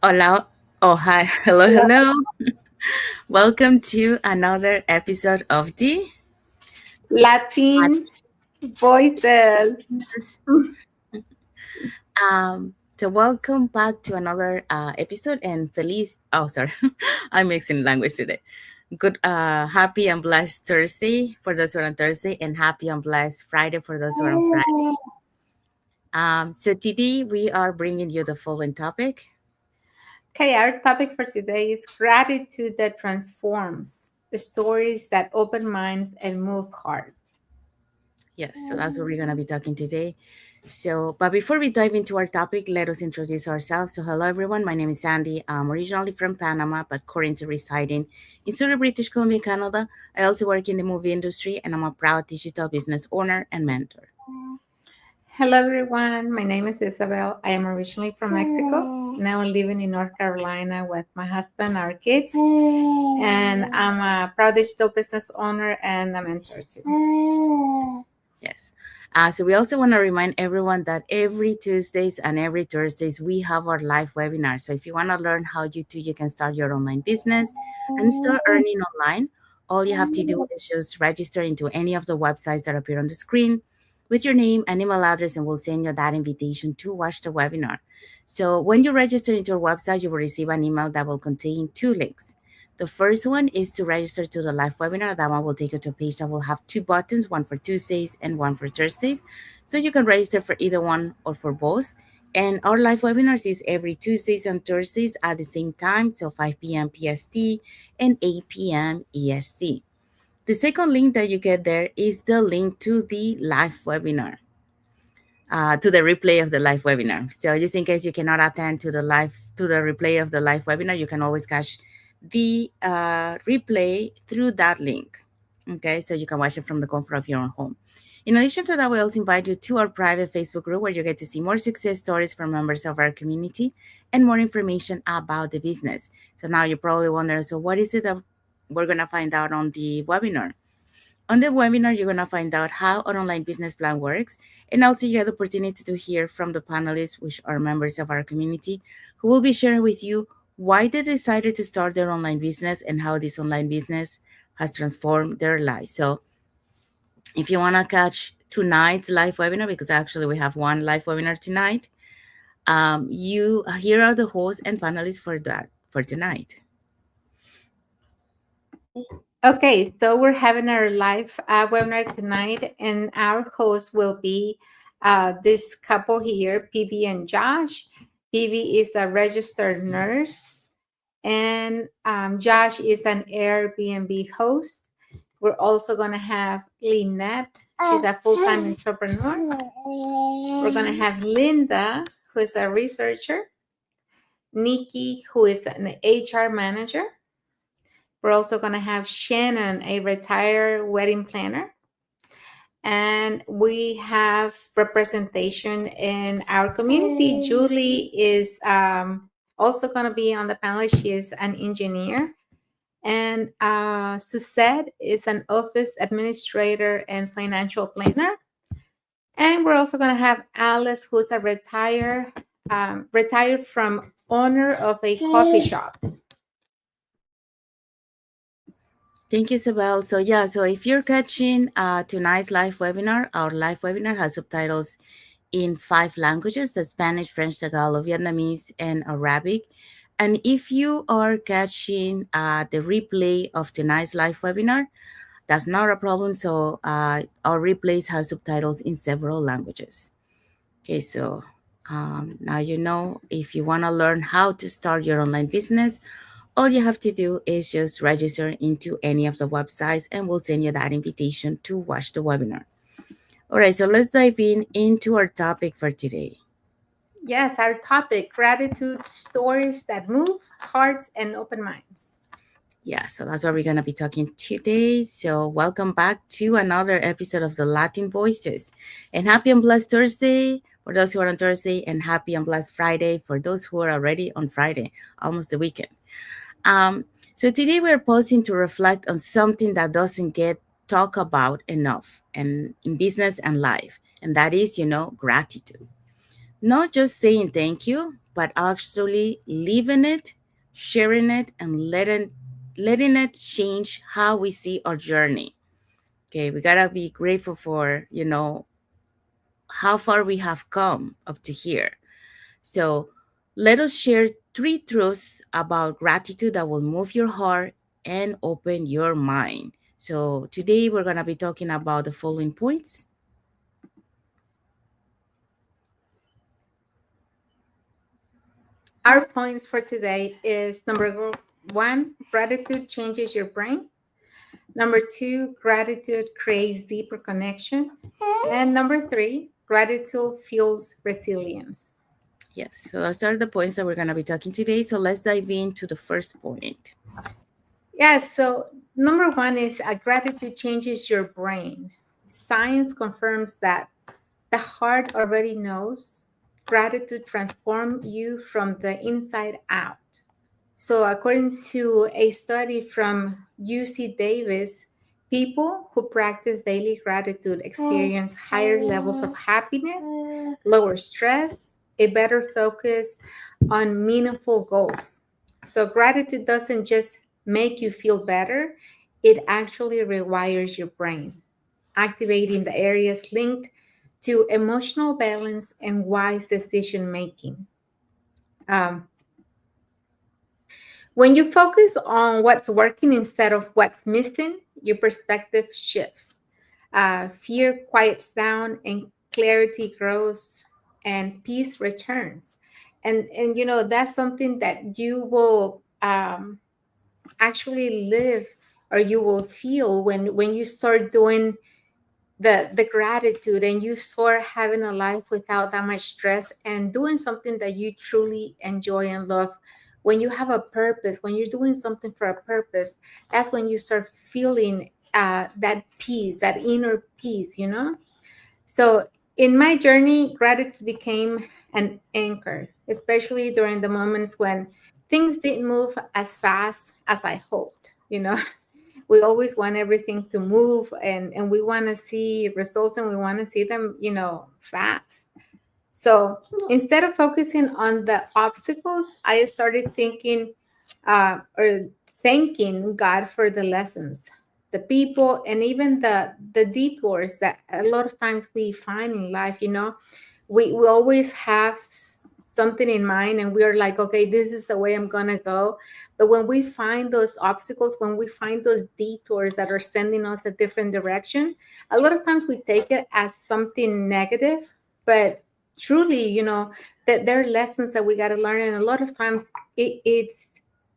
Hola. Oh, hi. Hello, hello. Welcome to another episode of the Latin voices. Podcast. So welcome back to another episode and Feliz. Oh, sorry. I'm mixing language today. Good, happy and blessed Thursday for those who are on Thursday, and happy and blessed Friday for those who are on Friday. So today we are bringing you the following topic. Okay, our topic for today is gratitude that transforms, the stories that open minds and move hearts. Yes, so that's what we're going to be talking today. So, but before we dive into our topic, let us introduce ourselves. So, hello everyone, my name is Sandy. I'm originally from Panama, but currently residing in Surrey, British Columbia, Canada. I also work in the movie industry, and I'm a proud digital business owner and mentor. Hello, everyone. My name is Isabel. I am originally from Mexico, now living in North Carolina with my husband, our kids, and I'm a proud digital business owner and a mentor too. Yes. So we also want to remind everyone that every Tuesdays and every Thursdays we have our live webinar. So if you want to learn how you can start your online business and start earning online, all you have to do is just register into any of the websites that appear on the screen with your name and email address, and we'll send you that invitation to watch the webinar. So when you register into our website, you will receive an email that will contain two links. The first one is to register to the live webinar. That one will take you to a page that will have two buttons, one for Tuesdays and one for Thursdays. So you can register for either one or for both. And our live webinars is every Tuesdays and Thursdays at the same time, so 5 p.m. PST and 8 p.m. EST. The second link that you get there is the link to the live webinar, to the replay of the live webinar. So just in case you cannot attend to the replay of the live webinar, you can always catch the replay through that link. Okay, so you can watch it from the comfort of your own home. In addition to that, we also invite you to our private Facebook group where you get to see more success stories from members of our community and more information about the business. So now you're probably wondering, so what is it that we're going to find out on the webinar? On the webinar, you're going to find out how an online business plan works, and also you have the opportunity to hear from the panelists, which are members of our community, who will be sharing with you why they decided to start their online business and how this online business has transformed their lives. So if you want to catch tonight's live webinar, because actually we have one live webinar tonight, you here are the hosts and panelists for that for tonight. Okay, so we're having our live webinar tonight, and our host will be this couple here, PV and Josh. PV is a registered nurse, and Josh is an Airbnb host. We're also going to have Lynette. She's a full time entrepreneur. We're going to have Linda, who is a researcher, Nikki, who is an HR manager. We're also going to have Shannon, a retired wedding planner. And we have representation in our community. Julie is also going to be on the panel. She is an engineer. And Suzette is an office administrator and financial planner. And we're also going to have Alice, who's a retired from owner of a coffee shop. Thank you, Isabel. So yeah, so if you're catching tonight's live webinar, our live webinar has subtitles in 5 languages: the Spanish, French, Tagalog, Vietnamese, and Arabic. And if you are catching the replay of tonight's live webinar, that's not a problem. So our replays have subtitles in several languages. Okay, so now you know if you want to learn how to start your online business, all you have to do is just register into any of the websites and we'll send you that invitation to watch the webinar. All right, so let's dive into our topic for today. Yes, our topic, gratitude stories that move hearts and open minds. Yeah, so that's what we're going to be talking today. So, welcome back to another episode of the Latin Voices. And happy and blessed Thursday for those who are on Thursday, and happy and blessed Friday for those who are already on Friday, almost the weekend. So today we're pausing to reflect on something that doesn't get talked about enough and in business and life, and that is, gratitude. Not just saying thank you, but actually living it, sharing it, and letting it change how we see our journey. Okay, we gotta be grateful for, how far we have come up to here. So let us share three truths about gratitude that will move your heart and open your mind. So today we're gonna be talking about the following points. Our points for today is number one, gratitude changes your brain. Number two, gratitude creates deeper connection. And number three, gratitude fuels resilience. Yes, so those are the points that we're gonna be talking today. So let's dive into the first point. Yeah, so number one is gratitude changes your brain. Science confirms that the heart already knows gratitude transforms you from the inside out. So, according to a study from UC Davis, people who practice daily gratitude experience higher levels of happiness, lower stress, a better focus on meaningful goals. So, gratitude doesn't just make you feel better, it actually rewires your brain, activating the areas linked to emotional balance and wise decision making. Um, When you focus on what's working instead of what's missing, your perspective shifts. Fear quiets down and clarity grows and peace returns. And that's something that you will actually live or you will feel when you start doing the gratitude and you start having a life without that much stress and doing something that you truly enjoy and love. When you have a purpose, when you're doing something for a purpose, that's when you start feeling that peace, that inner peace. So in my journey, gratitude became an anchor, especially during the moments when things didn't move as fast as I hoped. We always want everything to move, and we want to see results, and we want to see them fast. So instead of focusing on the obstacles, I started thinking or thanking God for the lessons, the people, and even the detours that a lot of times we find in life. We always have something in mind, and we're like, okay, this is the way I'm gonna go. But when we find those obstacles, when we find those detours that are sending us a different direction, a lot of times we take it as something negative. But truly, that there are lessons that we got to learn, and a lot of times it's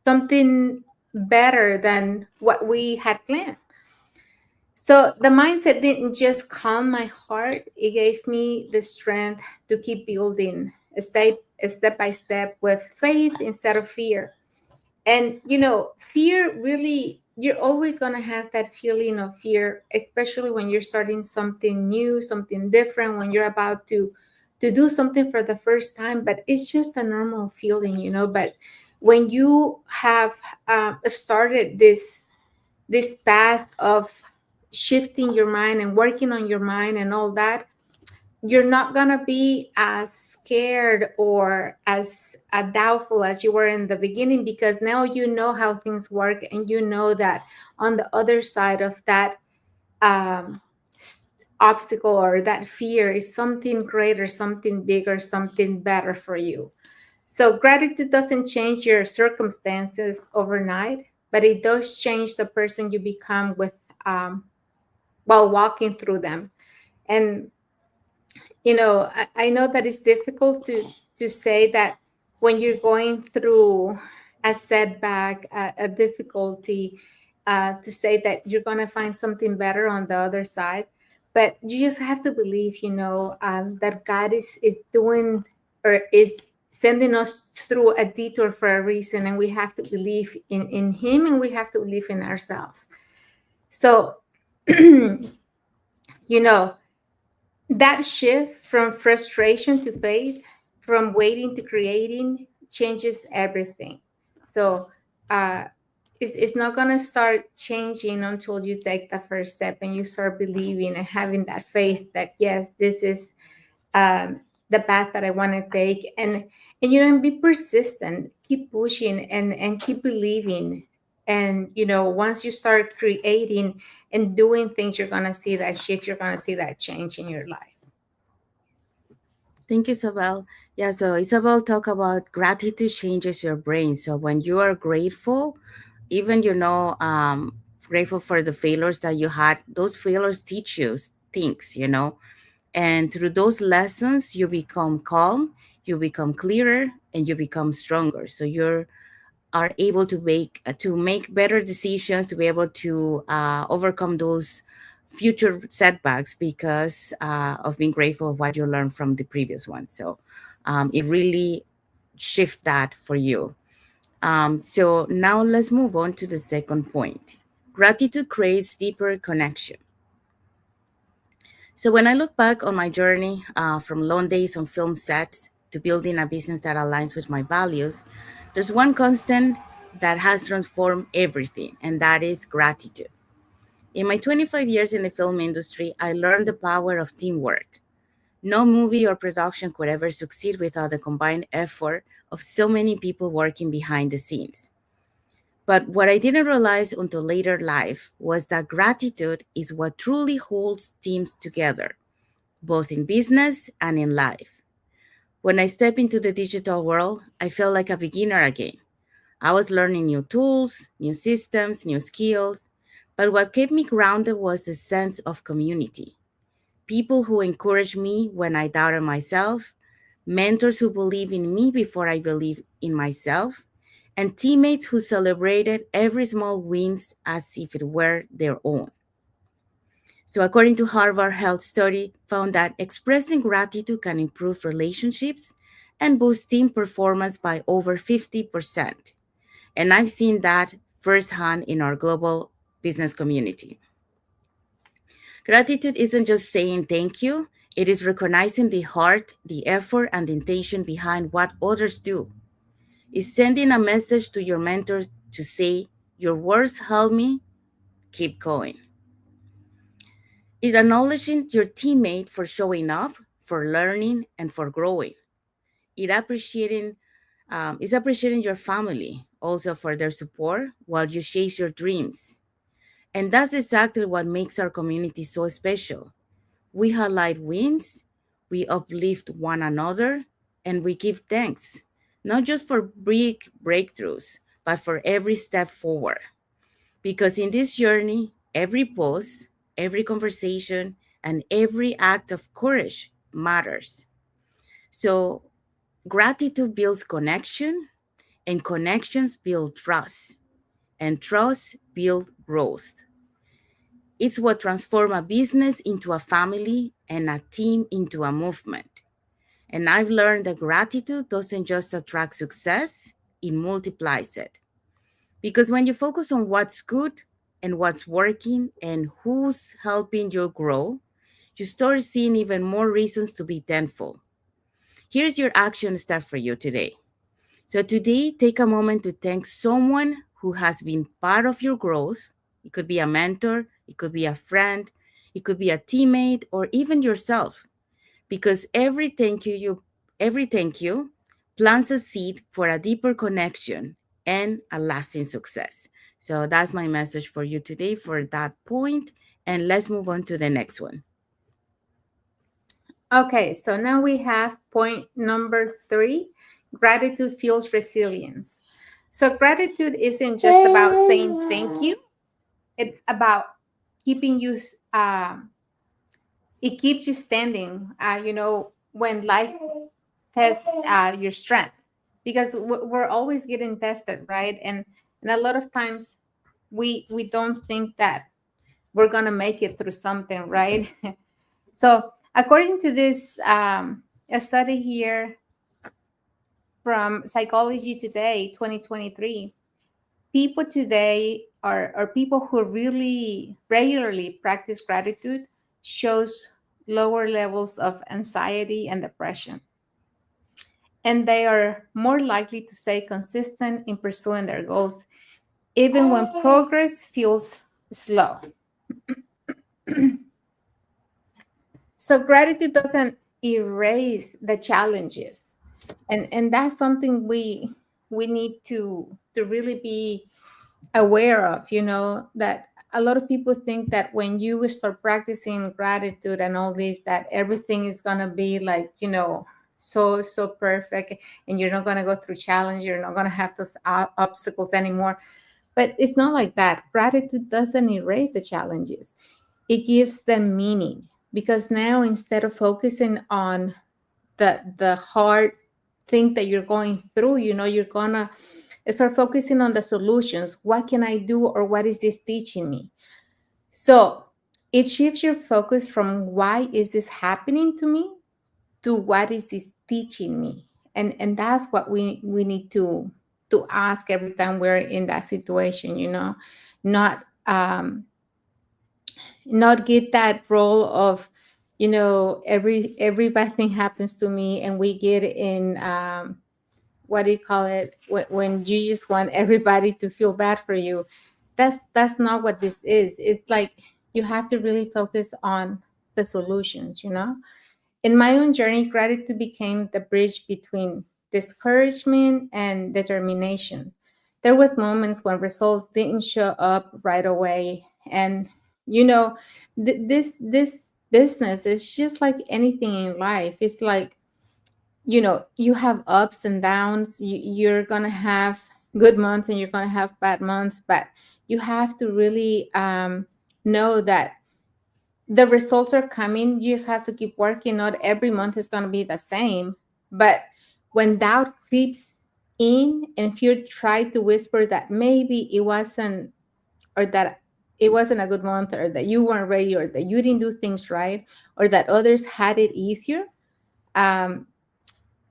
something better than what we had planned. So the mindset didn't just calm my heart, it gave me the strength to keep building step by step with faith instead of fear. And fear, really, you're always going to have that feeling of fear, especially when you're starting something new, something different, when you're about to do something for the first time. But it's just a normal feeling. But when you have started this path of shifting your mind and working on your mind and all that, you're not going to be as scared or as doubtful as you were in the beginning, because now you know how things work, and you know that on the other side of that um, s- obstacle or that fear is something greater, something bigger, something better for you. So gratitude doesn't change your circumstances overnight, but it does change the person you become with while walking through them. And I know that it's difficult to say that when you're going through a setback, a difficulty, to say that you're going to find something better on the other side. But you just have to believe, that God is doing or is sending us through a detour for a reason, and we have to believe in Him, and we have to believe in ourselves. So, you know, that shift from frustration to faith, from waiting to creating, changes everything. So uh, it's not going to start changing until you take the first step and you start believing and having that faith that, yes, this is the path that I want to take, and be persistent, keep pushing, and keep believing. And once you start creating and doing things, you're gonna see that shift. You're gonna see that change in your life. Thank you, Isabel. Yeah, so Isabel talk about gratitude changes your brain. So when you are grateful, even grateful for the failures that you had, those failures teach you things. And through those lessons, you become calm, you become clearer, and you become stronger. So you are able to make better decisions, to be able to overcome those future setbacks because of being grateful of what you learned from the previous one. So it really shift that for you. So now let's move on to the second point. Gratitude creates deeper connection. So when I look back on my journey from long days on film sets to building a business that aligns with my values, there's one constant that has transformed everything, and that is gratitude. In my 25 years in the film industry, I learned the power of teamwork. No movie or production could ever succeed without the combined effort of so many people working behind the scenes. But what I didn't realize until later life was that gratitude is what truly holds teams together, both in business and in life. When I stepped into the digital world, I felt like a beginner again. I was learning new tools, new systems, new skills, but what kept me grounded was the sense of community. People who encouraged me when I doubted myself, mentors who believed in me before I believed in myself, and teammates who celebrated every small wins as if it were their own. So, according to Harvard Health Study, found that expressing gratitude can improve relationships and boost team performance by over 50%. And I've seen that firsthand in our global business community. Gratitude isn't just saying thank you, it is recognizing the heart, the effort, and the intention behind what others do. It's sending a message to your mentors to say, your words help me, keep going. It's acknowledging your teammate for showing up, for learning, and for growing. It appreciating is appreciating your family also for their support while you chase your dreams. And that's exactly what makes our community so special. We highlight wins, we uplift one another, and we give thanks, not just for big breakthroughs, but for every step forward. Because in this journey, every pause, every conversation, and every act of courage matters. So, gratitude builds connection, and connections build trust, and trust builds growth. It's what transforms a business into a family and a team into a movement. And I've learned that gratitude doesn't just attract success, it multiplies it. Because when you focus on what's good and what's working and who's helping you grow, you start seeing even more reasons to be thankful. Here's your action step for you today. So, today, take a moment to thank someone who has been part of your growth. It could be a mentor, it could be a friend, it could be a teammate, or even yourself. Because every thank you plants a seed for a deeper connection and a lasting success. So that's my message for you today for that point. And let's move on to the next one. Okay, so now we have point number 3. Gratitude fuels resilience. So gratitude isn't just about saying thank you. It's about keeping you it keeps you standing, when life tests your strength, because we're always getting tested, right? And a lot of times we don't think that we're gonna make it through something, right? So according to this a study here from Psychology Today 2023, people today are people who really regularly practice gratitude shows lower levels of anxiety and depression, and they are more likely to stay consistent in pursuing their goals even when progress feels slow. So gratitude doesn't erase the challenges. And that's something we need to really be aware of, that a lot of people think that when you will start practicing gratitude and all this, that everything is going to be like, so perfect, and you're not going to go through challenge, you're not going to have those obstacles anymore. But it's not like that. Gratitude doesn't erase the challenges, it gives them meaning. Because now, instead of focusing on the hard thing that you're going through, you're gonna start focusing on the solutions. What can I do, or what is this teaching me? So it shifts your focus from why is this happening to me, to what is this teaching me. And that's what we need to ask every time we're in that situation, not not get that role of, every bad thing happens to me, and we get in, what do you call it, when you just want everybody to feel bad for you. That's not what this is. It's like you have to really focus on the solutions. In my own journey, gratitude became the bridge between discouragement and determination. There was moments when results didn't show up right away, and you know, this business is just like anything in life. It's like, you have ups and downs. You're gonna have good months and you're gonna have bad months, but you have to really know that the results are coming. You just have to keep working. Not every month is going to be the same. But when doubt creeps in and fear try to whisper that maybe it wasn't, or that it wasn't a good month, or that you weren't ready, or that you didn't do things right, or that others had it easier, um,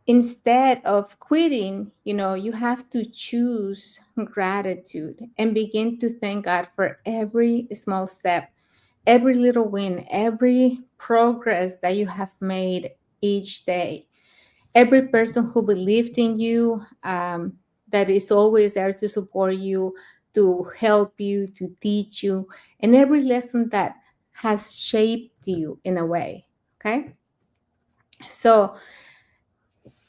instead of quitting, you have to choose gratitude and begin to thank God for every small step, every little win, every progress that you have made each day, every person who believed in you, that is always there to support you, to help you, to teach you, and every lesson that has shaped you in a way. Okay. So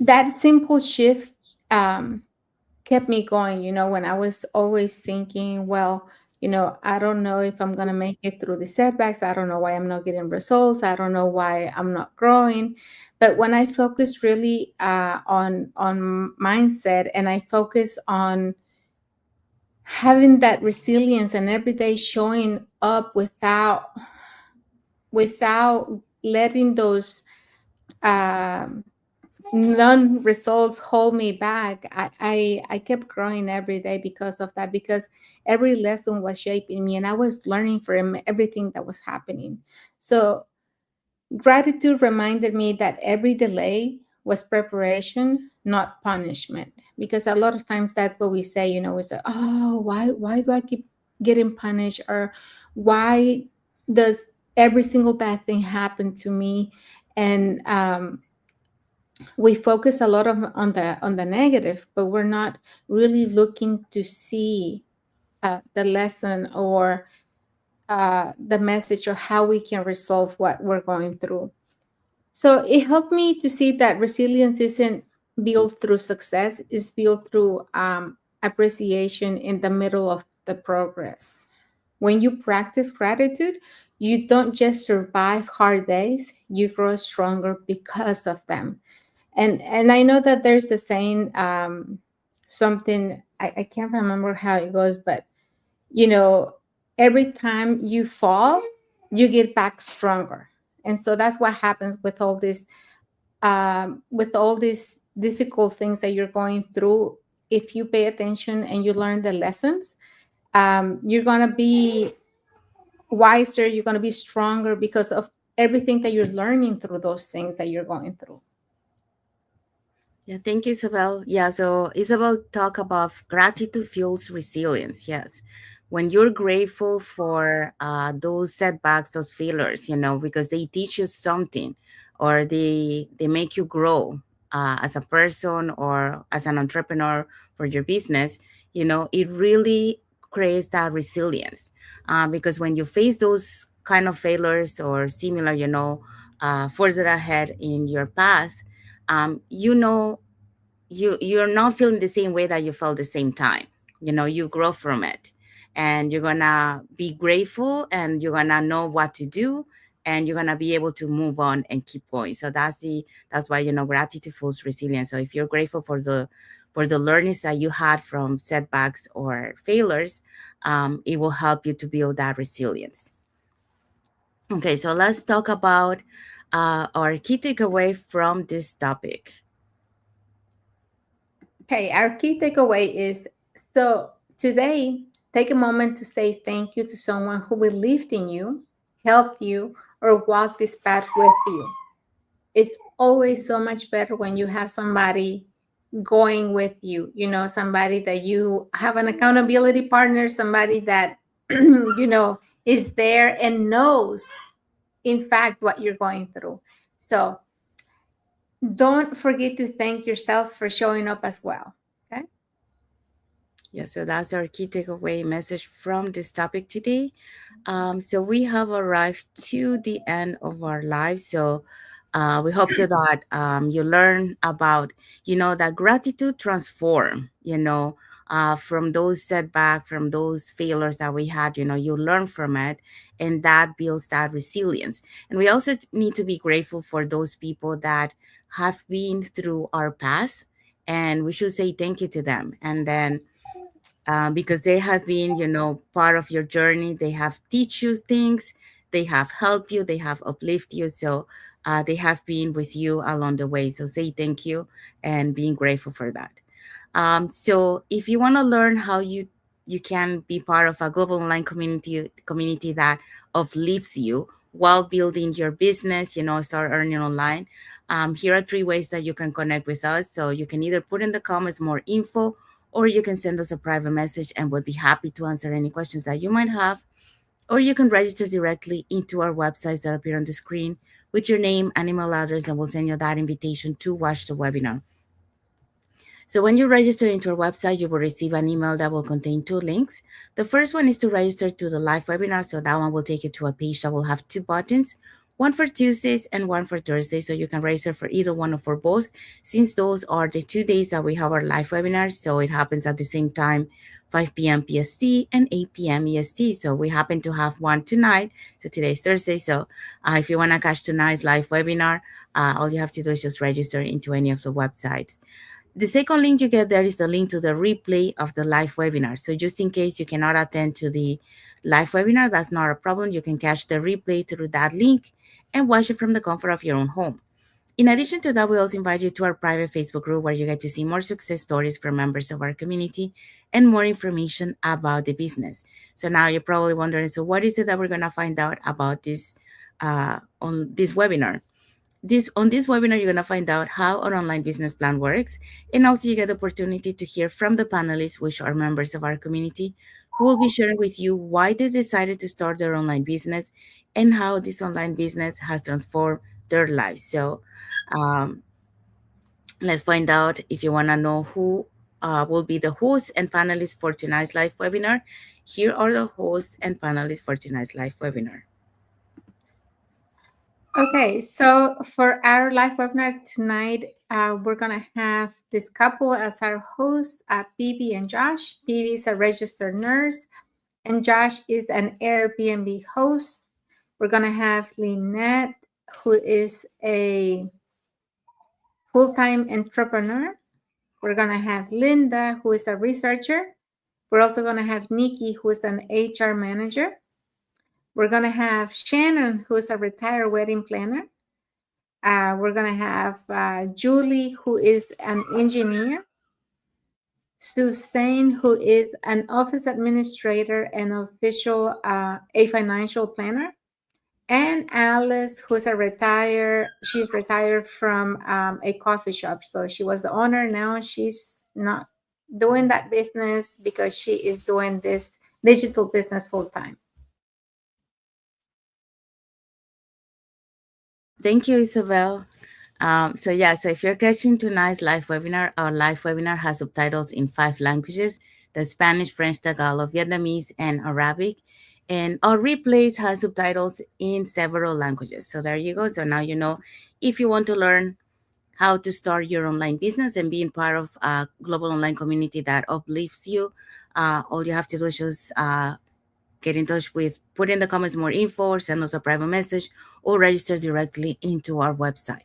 that simple shift kept me going, when I was always thinking, well, I don't know if I'm going to make it through the setbacks. I don't know why I'm not getting results. I don't know why I'm not growing. But when I focus really on mindset, and I focus on having that resilience, and every day showing up without letting those um, none results hold me back. I kept growing every day because of that, because every lesson was shaping me and I was learning from everything that was happening. So gratitude reminded me that every delay was preparation, not punishment. Because a lot of times that's what we say, we say, oh, why do I keep getting punished? Or why does every single bad thing happen to me? And we focus a lot on the negative, but we're not really looking to see the lesson, or the message, or how we can resolve what we're going through. So it helped me to see that resilience isn't built through success; it's built through appreciation in the middle of the progress. When you practice gratitude, you don't just survive hard days; you grow stronger because of them. And I know that there's a saying, something, I can't remember how it goes, but you know every time you fall, you get back stronger. And so that's what happens with all these difficult things that you're going through. If you pay attention and you learn the lessons, you're going to be wiser, you're going to be stronger because of everything that you're learning through those things that you're going through. Yeah, thank you, Isabel. Yeah, so Isabel talk about gratitude fuels resilience. Yes, when you're grateful for those setbacks, those failures, because they teach you something, or they make you grow as a person or as an entrepreneur for your business. It really creates that resilience, because when you face those kind of failures or similar, further ahead in your path, you know, you're not feeling the same way that you felt the same time. You know, you grow from it, and you're gonna be grateful, and you're gonna know what to do, and you're gonna be able to move on and keep going. So that's why, you know, gratitude fuels resilience. So if you're grateful for the learnings that you had from setbacks or failures, it will help you to build that resilience. Okay, so let's talk about our key takeaway from this topic. Okay, our key takeaway is, so today, take a moment to say thank you to someone who believed in you, helped you, or walked this path with you. It's always so much better when you have somebody going with you, somebody that you have an accountability partner, somebody that, is there and knows, in fact, what you're going through. So don't forget to thank yourself for showing up as well. Okay. Yeah, so that's our key takeaway message from this topic today. So we have arrived to the end of our lives. So we hope so that you learn about, you know, that gratitude transform, you know, from those setbacks, from those failures that we had, you know, you learn from it, and that builds that resilience. And we also need to be grateful for those people that have been through our past, and we should say thank you to them. And then because they have been, you know, part of your journey. They have teach you things, they have helped you, they have uplift you. So they have been with you along the way. So say thank you and being grateful for that. So if you want to learn how you can be part of a global online community that uplifts you while building your business, you know, start earning online. Here are three ways that you can connect with us. So you can either put in the comments more info, or you can send us a private message, and we'll be happy to answer any questions that you might have. Or you can register directly into our websites that appear on the screen with your name and email address, and we'll send you that invitation to watch the webinar. So when you register into our website, you will receive an email that will contain two links. The first one is to register to the live webinar. So that one will take you to a page that will have two buttons, one for Tuesdays and one for Thursdays. So you can register for either one or for both, since those are the 2 days that we have our live webinars. So it happens at the same time, 5 p.m. PST and 8 p.m. EST. So we happen to have one tonight. So today's Thursday. So if you want to catch tonight's live webinar, all you have to do is just register into any of the websites. The second link you get there is the link to the replay of the live webinar. So just in case you cannot attend to the live webinar, that's not a problem. You can catch the replay through that link and watch it from the comfort of your own home. In addition to that, we also invite you to our private Facebook group, where you get to see more success stories from members of our community and more information about the business. So now you're probably wondering, so what is it that we're going to find out about this on this webinar? On this webinar, you're going to find out how an online business plan works, and also you get the opportunity to hear from the panelists, which are members of our community, who will be sharing with you why they decided to start their online business and how this online business has transformed their lives. So um, let's find out. If you want to know who will be the hosts and panelists for tonight's live webinar, here are the hosts and panelists for tonight's live webinar. Okay, so for our live webinar tonight, we're going to have this couple as our hosts, Bibi and Josh. Bibi is a registered nurse, and Josh is an Airbnb host. We're going to have Lynette, who is a full-time entrepreneur. We're going to have Linda, who is a researcher. We're also going to have Nikki, who is an HR manager. We're going to have Shannon, who is a retired wedding planner. We're going to have Julie, who is an engineer. Suzanne, who is an office administrator and official, a financial planner. And Alice, she's retired from a coffee shop. So she was the owner. Now she's not doing that business because she is doing this digital business full time. Thank you, Isabel. So if you're catching tonight's live webinar, our live webinar has subtitles in 5 languages: the Spanish, French, Tagalog, Vietnamese, and Arabic. And our replays has subtitles in several languages. So there you go. So now you know, if you want to learn how to start your online business and being part of a global online community that uplifts you, all you have to do is just get in touch with, put in the comments more info, send us a private message, or register directly into our website.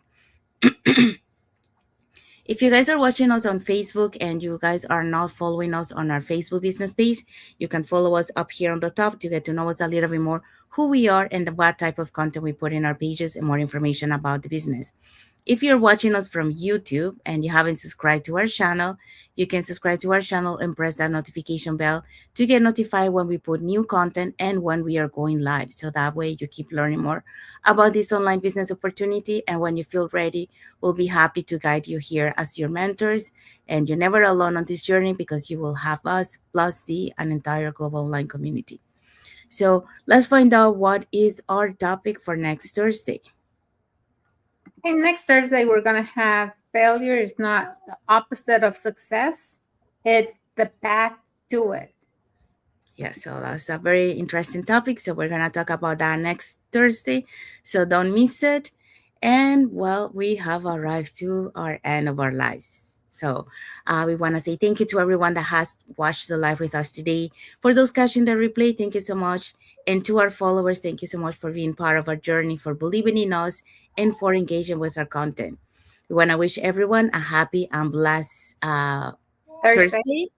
If you guys are watching us on Facebook and you guys are not following us on our Facebook business page, you can follow us up here on the top to get to know us a little bit more, who we are and what type of content we put in our pages, and more information about the business. If you're watching us from YouTube and you haven't subscribed to our channel, you can subscribe to our channel and press that notification bell to get notified when we put new content and when we are going live. So that way you keep learning more about this online business opportunity. And when you feel ready, we'll be happy to guide you here as your mentors. And you're never alone on this journey because you will have us plus an entire global online community. So let's find out what is our topic for next Thursday. And next Thursday, we're going to have failure is not the opposite of success, it's the path to it. Yeah, so that's a very interesting topic. So we're gonna talk about that next Thursday. So don't miss it. And well, we have arrived to our end of our lives. So we want to say thank you to everyone that has watched the live with us today. For those catching the replay, thank you so much. And to our followers, thank you so much for being part of our journey, for believing in us, and for engaging with our content. We want to wish everyone a happy and blessed Thursday. Thursday,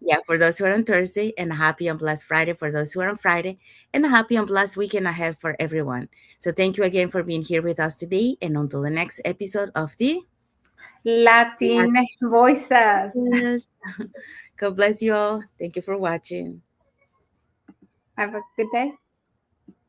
yeah, for those who are on Thursday, and a happy and blessed Friday for those who are on Friday, and a happy and blessed weekend ahead for everyone. So thank you again for being here with us today, and until the next episode of the Latin voices. Yes. God bless you all. Thank you for watching. Have a good day.